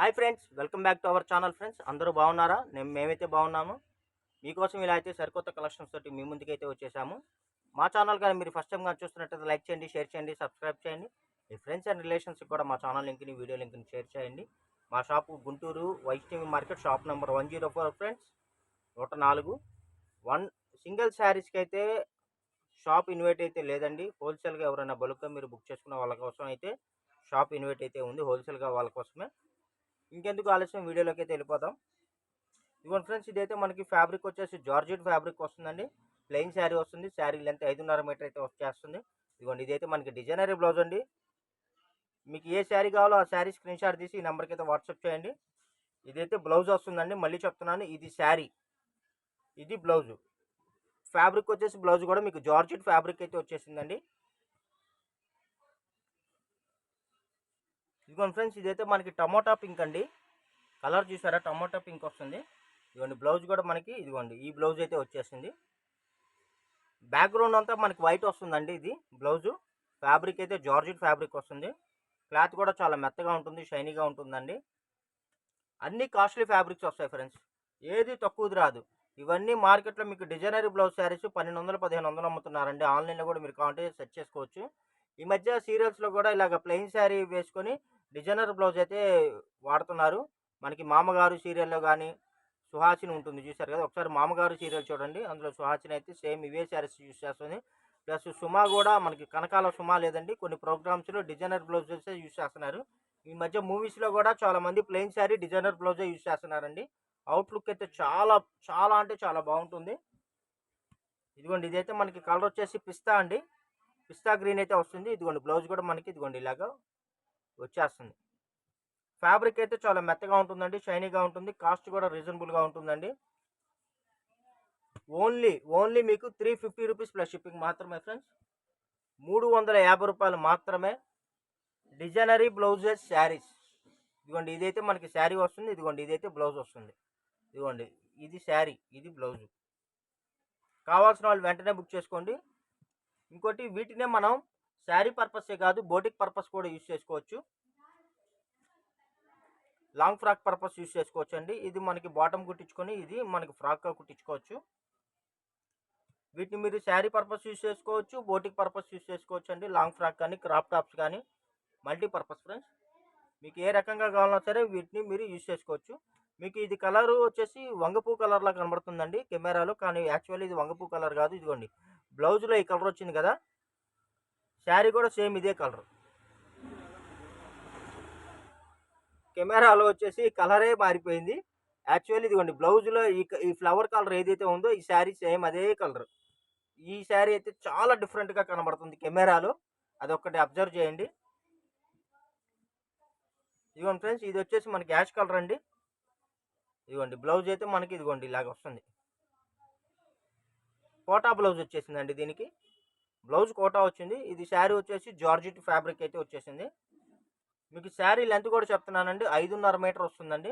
Hi friends, welcome back to our channel. Friends అందరూ బాగున్నారా? మేమైతే బాగున్నాము. మీకోసం ఇలా అయితే సరికొత్త కలెక్షన్స్ తోటి మీ ముందుకైతే వచ్చేసాము. మా ఛానల్ కానీ మీరు ఫస్ట్ టైం కానీ చూస్తున్నట్టయితే లైక్ చేయండి, షేర్ చేయండి, సబ్స్క్రైబ్ చేయండి. మీ ఫ్రెండ్స్ అండ్ రిలేషన్స్కి కూడా మా ఛానల్ లింక్ని, వీడియో లింక్ని షేర్ చేయండి. మా shop Guntur Vaishnavi market, shop number 104 friends, 104. One single శారీస్కి అయితే షాప్ ఇన్వైట్ అయితే లేదండి. హోల్సేల్గా ఎవరైనా బల్క్గా మీరు బుక్ చేసుకున్న వాళ్ళ కోసం అయితే షాప్ ఇన్వైట్ అయితే ఉంది, హోల్సేల్గా వాళ్ళ కోసమే. ఇంకెందుకు ఆలస్యం, వీడియోలోకి అయితే వెళ్ళిపోతాం. ఇదిగోండి ఫ్రెండ్స్, ఇదైతే మనకి ఫ్యాబ్రిక్ వచ్చేసి జార్జెట్ ఫ్యాబ్రిక్ వస్తుందండి. ప్లెయిన్ శారీ వస్తుంది. శారీ లెంత్ 5.5 మీటర్ అయితే వచ్చేస్తుంది. ఇదిగోండి, ఇదైతే మనకి డిజైనరీ బ్లౌజ్ అండి. మీకు ఏ శారీ కావాలో ఆ శారీ స్క్రీన్ షాట్ తీసి ఈ నెంబర్కి అయితే వాట్సాప్ చేయండి. ఇదైతే బ్లౌజ్ వస్తుందండి. మళ్ళీ చెప్తున్నాను, ఇది శారీ, ఇది బ్లౌజు. ఫ్యాబ్రిక్ వచ్చేసి బ్లౌజ్ కూడా మీకు జార్జెట్ ఫ్యాబ్రిక్ అయితే వచ్చేసిందండి. ఇదిగోండి ఫ్రెండ్స్, ఇదైతే మనకి టమోటా పింక్ అండి. కలర్ చూసారా, టమోటా పింక్ వస్తుంది. ఇదిగోండి, బ్లౌజ్ కూడా మనకి ఇదిగోండి ఈ బ్లౌజ్ అయితే వచ్చేసింది. బ్యాక్గ్రౌండ్ అంతా మనకి వైట్ వస్తుందండి. ఇది బ్లౌజు. ఫ్యాబ్రిక్ అయితే జార్జెట్ ఫ్యాబ్రిక్ వస్తుంది. క్లాత్ కూడా చాలా మెత్తగా ఉంటుంది, షైనీగా ఉంటుందండి. అన్ని కాస్ట్లీ ఫ్యాబ్రిక్స్ వస్తాయి ఫ్రెండ్స్, ఏది తక్కువది రాదు. ఇవన్నీ మార్కెట్లో మీకు డిజైనరీ బ్లౌజ్ శారీస్ 1200, 1500 అమ్ముతున్నారండి. ఆన్లైన్లో కూడా మీరు కావాలంటే సెర్చ్ చేసుకోవచ్చు. ఈ మధ్య సీరియల్స్లో కూడా ఇలాగ ప్లెయిన్ శారీ వేసుకొని డిజైనర్ బ్లౌజ్ అయితే వాడుతున్నారు. మనకి మామగారు సీరియల్లో కానీ సుహాసిని ఉంటుంది, చూశారు కదా. ఒకసారి మామగారు సీరియల్ చూడండి, అందులో సుహాసిని అయితే సేమ్ ఇవే శారీస్ యూస్ చేస్తుంది. ప్లస్ సుమా కూడా మనకి కనకాల సుమా లేదండి, కొన్ని ప్రోగ్రామ్స్లో డిజైనర్ బ్లౌజెస్ యూస్ చేస్తున్నారు. ఈ మధ్య మూవీస్లో కూడా చాలామంది ప్లెయిన్ శారీ డిజైనర్ బ్లౌజే యూస్ చేస్తున్నారండి. అవుట్లుక్ అయితే చాలా చాలా అంటే చాలా బాగుంటుంది. ఇదిగోండి, ఇదైతే మనకి కలర్ వచ్చేసి పిస్తా అండి. పిస్తా గ్రీన్ అయితే వస్తుంది. ఇదిగోండి, బ్లౌజ్ కూడా మనకి ఇదిగోండి ఇలాగా వచ్చేస్తుంది. ఫ్యాబ్రిక్ అయితే చాలా మెత్తగా ఉంటుందండి, షైనీగా ఉంటుంది. కాస్ట్ కూడా రీజనబుల్గా ఉంటుందండి. ఓన్లీ మీకు 350 రూపీస్ ప్లస్ షిప్పింగ్ మాత్రమే ఫ్రెండ్స్. 350 రూపాయలు మాత్రమే. Designery blouses saris. ఇదిగోండి, ఇదైతే మనకి శారీ వస్తుంది. ఇదిగోండి, ఇదైతే బ్లౌజ్ వస్తుంది. ఇదిగోండి, ఇది శారీ, ఇది బ్లౌజు. కావాల్సిన వాళ్ళు వెంటనే బుక్ చేసుకోండి. ఇంకోటి, వీటినే మనం శారీ పర్పసే కాదు, బోటిక్ పర్పస్ కూడా యూజ్ చేసుకోవచ్చు. లాంగ్ ఫ్రాక్ పర్పస్ యూజ్ చేసుకోవచ్చు అండి. ఇది మనకి బాటమ్ కుట్టించుకొని ఇది మనకి ఫ్రాక్గా కుట్టించుకోవచ్చు. వీటిని మీరు శారీ పర్పస్ యూజ్ చేసుకోవచ్చు, బోటిక్ పర్పస్ యూజ్ చేసుకోవచ్చు అండి. లాంగ్ ఫ్రాక్ కానీ, క్రాప్ టాప్స్ కానీ, మల్టీపర్పస్ ఫ్రెండ్స్. మీకు ఏ రకంగా కావాలన్నా సరే వీటిని మీరు యూజ్ చేసుకోవచ్చు. మీకు ఇది కలర్ వచ్చేసి వంగపూ కలర్లా కనబడుతుందండి కెమెరాలో, కానీ యాక్చువల్లీ ఇది వంగపూ కలర్ కాదు. ఇదిగోండి, బ్లౌజ్లో ఈ కలర్ వచ్చింది కదా, శారీ కూడా సేమ్ ఇదే కలర్. కెమెరాలో వచ్చేసి కలరే మారిపోయింది. యాక్చువల్లీ ఇదిగోండి, బ్లౌజ్లో ఈ ఫ్లవర్ కలర్ ఏదైతే ఉందో ఈ శారీ సేమ్ అదే కలర్. ఈ శారీ అయితే చాలా డిఫరెంట్గా కనబడుతుంది కెమెరాలో, అదొక్కటి అబ్జర్వ్ చేయండి. ఇదిగోండి ఫ్రెండ్స్, ఇది వచ్చేసి మనకి యాష్ కలర్ అండి. ఇదిగోండి, బ్లౌజ్ అయితే మనకి ఇదిగోండి ఇలాగ వస్తుంది. కోటా బ్లౌజ్ వచ్చేసిందండి దీనికి. బ్లౌజ్ కోటా వచ్చింది. ఇది శారీ వచ్చేసి జార్జెట్ ఫ్యాబ్రిక్ అయితే వచ్చేసింది. మీకు శారీ లెంత్ కూడా చెప్తున్నానండి, 5.5 మీటర్ వస్తుందండి.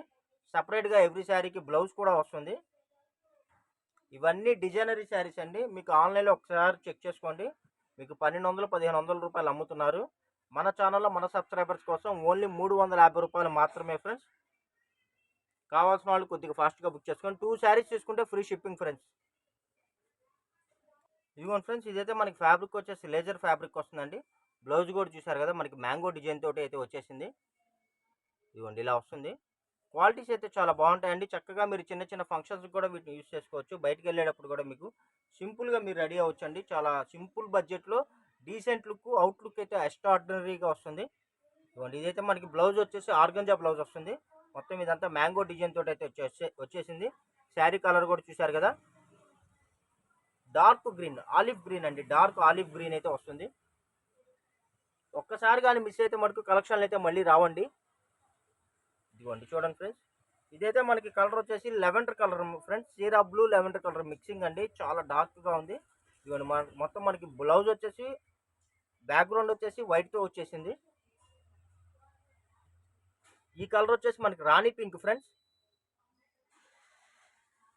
సపరేట్గా ఎవ్రీ శారీకి బ్లౌజ్ కూడా వస్తుంది. ఇవన్నీ డిజైనరీ శారీస్ అండి. మీకు ఆన్లైన్లో ఒకసారి చెక్ చేసుకోండి. మీకు 1200, 1500 రూపాయలు అమ్ముతున్నారు. మన ఛానల్లో మన సబ్స్క్రైబర్స్ కోసం ఓన్లీ 350 రూపాయలు మాత్రమే ఫ్రెండ్స్. కావాల్సిన వాళ్ళు కొద్దిగా ఫాస్ట్గా బుక్ చేసుకోండి. 2 శారీస్ తీసుకుంటే ఫ్రీ షిప్పింగ్ ఫ్రెండ్స్. ఇదిగోండి ఫ్రెండ్స్, ఇదైతే మనకి ఫ్యాబ్రిక్ వచ్చేసి లేజర్ ఫ్యాబ్రిక్ వస్తుందండి. బ్లౌజ్ కూడా చూసారు కదా, మనకి మ్యాంగో డిజైన్ తోటి అయితే వచ్చేసింది. ఇదిగోండి, ఇలా వస్తుంది. క్వాలిటీస్ అయితే చాలా బాగుంటాయండి. చక్కగా మీరు చిన్న చిన్న ఫంక్షన్స్కి కూడా వీటిని యూజ్ చేసుకోవచ్చు. బయటకు వెళ్ళేటప్పుడు కూడా మీకు సింపుల్గా మీరు రెడీ అవ్వచ్చండి. చాలా సింపుల్ బడ్జెట్లో డీసెంట్ లుక్, అవుట్ లుక్ అయితే ఎక్స్ట్రాడినరీగా వస్తుంది. ఇదిగోండి, ఇదైతే మనకి బ్లౌజ్ వచ్చేసి ఆర్గంజా బ్లౌజ్ వస్తుంది. మొత్తం ఇదంతా మ్యాంగో డిజైన్ తోటి అయితే వచ్చేసింది. శారీ కలర్ కూడా చూసారు కదా, డార్క్ గ్రీన్, ఆలివ్ గ్రీన్ అండి. డార్క్ ఆలివ్ గ్రీన్ అయితే వస్తుంది. ఒక్కసారి కానీ మిస్ అయితే మటుకు కలెక్షన్లు అయితే మళ్ళీ రావండి. ఇదిగోండి చూడండి ఫ్రెండ్స్, ఇదైతే మనకి కలర్ వచ్చేసి లెవెండర్ కలర్ ఫ్రెండ్స్. సీరా బ్లూ లెవెండర్ కలర్ మిక్సింగ్ అండి, చాలా డార్క్గా ఉంది. ఇదిగోండి, మొత్తం మనకి బ్లౌజ్ వచ్చేసి బ్యాక్గ్రౌండ్ వచ్చేసి వైట్తో వచ్చేసింది. ఈ కలర్ వచ్చేసి మనకి రాణి పింక్ ఫ్రెండ్స్.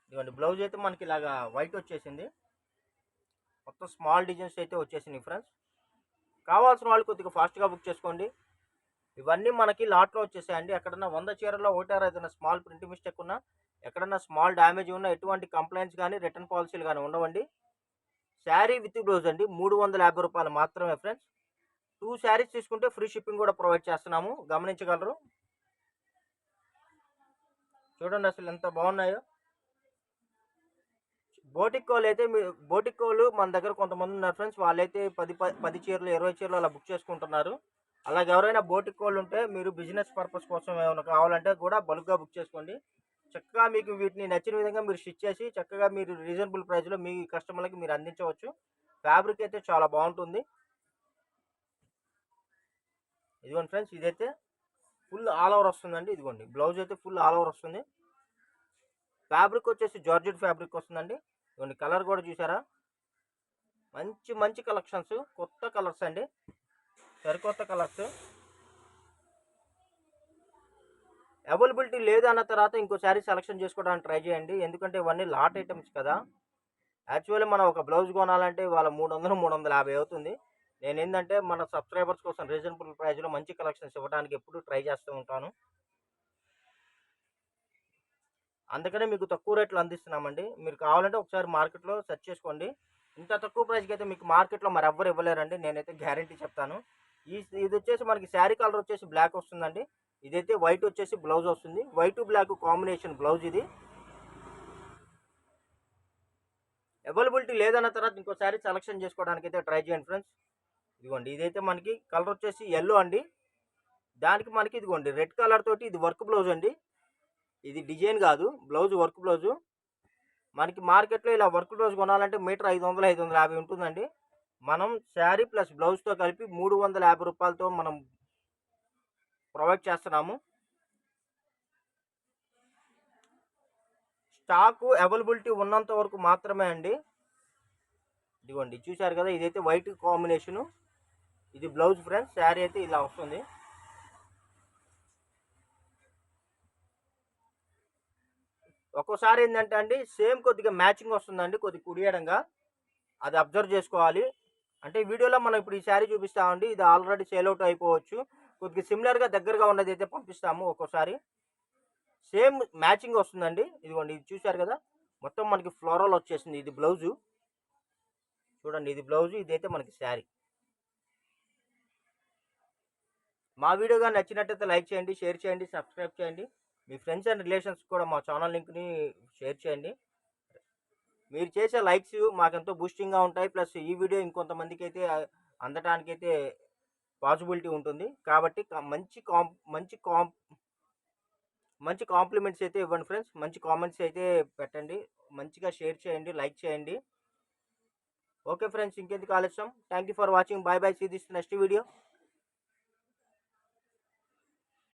ఇదిగోండి, బ్లౌజ్ అయితే మనకి ఇలాగా వైట్ వచ్చేసింది. మొత్తం స్మాల్ డిజైన్స్ అయితే వచ్చేసినాయి ఫ్రెండ్స్. కావాల్సిన వాళ్ళు కొద్దిగా ఫాస్ట్గా బుక్ చేసుకోండి. ఇవన్నీ మనకి లాట్లో వచ్చేసాయండి. ఎక్కడన్నా 100 చీరల్లో ఒకటారో ఏదైనా స్మాల్ ప్రింట్ మిస్టేక్ ఉన్నా, ఎక్కడన్నా స్మాల్ డ్యామేజ్ ఉన్నా ఎటువంటి కంప్లెయింట్స్ గానీ, రిటర్న్ పాలిసీలు గానీ ఉండవండి. శారీ విత్ బ్లౌజ్ అండి. రూ. 350 మాత్రమే ఫ్రెండ్స్. 2 శారీస్ తీసుకుంటే ఫ్రీ షిప్పింగ్ కూడా ప్రొవైడ్ చేస్తున్నాము. గమనించగలరు. చూడండి అసలు ఎంత బాగున్నాయో. బోటిక్ కోళ్ళు మన దగ్గర కొంతమంది ఉన్నారు ఫ్రెండ్స్. వాళ్ళైతే 10 చీరలు, 20 చీరలు అలా బుక్ చేసుకుంటున్నారు. అలాగే ఎవరైనా బోటిక్ కోళ్ళు ఉంటే మీరు బిజినెస్ పర్పస్ కోసం ఏమైనా కావాలంటే కూడా బల్క్గా బుక్ చేసుకోండి. చక్కగా మీకు వీటిని నచ్చిన విధంగా మీరు స్టిచ్ చేసి చక్కగా మీరు రీజనబుల్ ప్రైస్లో మీ కస్టమర్లకి మీరు అందించవచ్చు. ఫ్యాబ్రిక్ అయితే చాలా బాగుంటుంది. ఇదిగోండి ఫ్రెండ్స్, ఇదైతే ఫుల్ ఆల్ ఓవర్ వస్తుందండి. ఇదిగోండి బ్లౌజ్ అయితే ఫుల్ ఆల్ ఓవర్ వస్తుంది. ఫ్యాబ్రిక్ వచ్చేసి జార్జెట్ ఫ్యాబ్రిక్ వస్తుందండి. ఇదిగోండి కలర్ కూడా చూసారా, మంచి మంచి కలెక్షన్స్, కొత్త కలర్స్ అండి, సరికొత్త కలర్స్. అవైలబిలిటీ లేదు అన్న తర్వాత ఇంకో శారీ సెలెక్షన్ చేసుకోవడానికి ట్రై చేయండి. ఎందుకంటే ఇవన్నీ లాట్ ఐటమ్స్ కదా. యాక్చువల్లీ మనం ఒక బ్లౌజ్ కొనాలంటే వాళ్ళ 300, 350 అవుతుంది. నేనేంటంటే మన సబ్స్క్రైబర్స్ కోసం రీజనబుల్ ప్రైస్లో మంచి కలెక్షన్స్ ఇవ్వడానికి ఎప్పుడు ట్రై చేస్తూ ఉంటాను. అందుకనే మీకు తక్కువ రేట్లో అందిస్తున్నామండి. మీరు కావాలంటే ఒకసారి మార్కెట్లో సెర్చ్ చేసుకోండి. ఇంత తక్కువ ప్రైస్కి అయితే మీకు మార్కెట్లో మరి ఎవ్వరు ఇవ్వలేరండి. నేనైతే గ్యారంటీ చెప్తాను. ఇది వచ్చేసి మనకి శారీ కలర్ వచ్చేసి బ్లాక్ వస్తుందండి. ఇదైతే వైట్ వచ్చేసి బ్లౌజ్ వస్తుంది. వైట్ బ్లాక్ కాంబినేషన్ బ్లౌజ్ ఇది. అవైలబిలిటీ లేదన్న తర్వాత ఇంకోసారి సెలెక్షన్ చేసుకోవడానికి అయితే ట్రై చేయండి ఫ్రెండ్స్. ఇదిగోండి ఇదైతే మనకి కలర్ వచ్చేసి ఎల్లో అండి. దానికి మనకి ఇదిగోండి రెడ్ కలర్ తోటి ఇది వర్క్ బ్లౌజ్ అండి. ఇది డిజైన్ కాదు, బ్లౌజ్ వర్క్ బ్లౌజు. మనకి మార్కెట్లో ఇలా వర్క్ బ్లౌజ్ కొనాలంటే మీటర్ 500, 550 ఉంటుందండి. మనం శారీ ప్లస్ బ్లౌజ్తో కలిపి రూ. 350 మనం ప్రొవైడ్ చేస్తున్నాము. స్టాకు అవైలబిలిటీ ఉన్నంత వరకు మాత్రమే అండి. ఇదిగోండి చూశారు కదా, ఇదైతే వైట్ కాంబినేషను, ఇది బ్లౌజ్ ఫ్రెండ్స్. శారీ అయితే ఇలా వస్తుంది. ఒక్కోసారి ఏంటంటే అండి సేమ్ కొద్దిగా మ్యాచింగ్ వస్తుందండి, కొద్దిగా కుడియడంగా. అది అబ్జర్వ్ చేసుకోవాలి. అంటే వీడియోలో మనం ఇప్పుడు ఈ శారీ చూపిస్తామండి, ఇది ఆల్రెడీ సేల్ అవుట్ అయిపోవచ్చు. కొద్దిగా సిమిలర్గా దగ్గరగా ఉన్నది అయితే పంపిస్తాము. ఒక్కోసారి సేమ్ మ్యాచింగ్ వస్తుందండి. ఇదిగోండి ఇది చూశారు కదా, మొత్తం మనకి ఫ్లోరల్ వచ్చేసింది. ఇది బ్లౌజు చూడండి, ఇది బ్లౌజు, ఇదైతే మనకి శారీ. మా వీడియో కానీ నచ్చినట్టయితే లైక్ చేయండి, షేర్ చేయండి, సబ్స్క్రైబ్ చేయండి. మీ ఫ్రెండ్స్ అండ్ రిలేషన్స్ కూడా మా ఛానల్ లింక్ని షేర్ చేయండి. మీరు చేసే లైక్స్ మాకెంతో బూస్టింగ్గా ఉంటాయి. ప్లస్ ఈ వీడియో ఇంకొంతమందికి అయితే అందటానికైతే పాసిబిలిటీ ఉంటుంది. కాబట్టి మంచి కాంప్లిమెంట్స్ అయితే ఇవ్వండి ఫ్రెండ్స్. మంచి కామెంట్స్ అయితే పెట్టండి. మంచిగా షేర్ చేయండి, లైక్ చేయండి. ఓకే ఫ్రెండ్స్, ఇంకెందుకు ఆలస్యం. Thank you for watching. Bye bye. See this next video.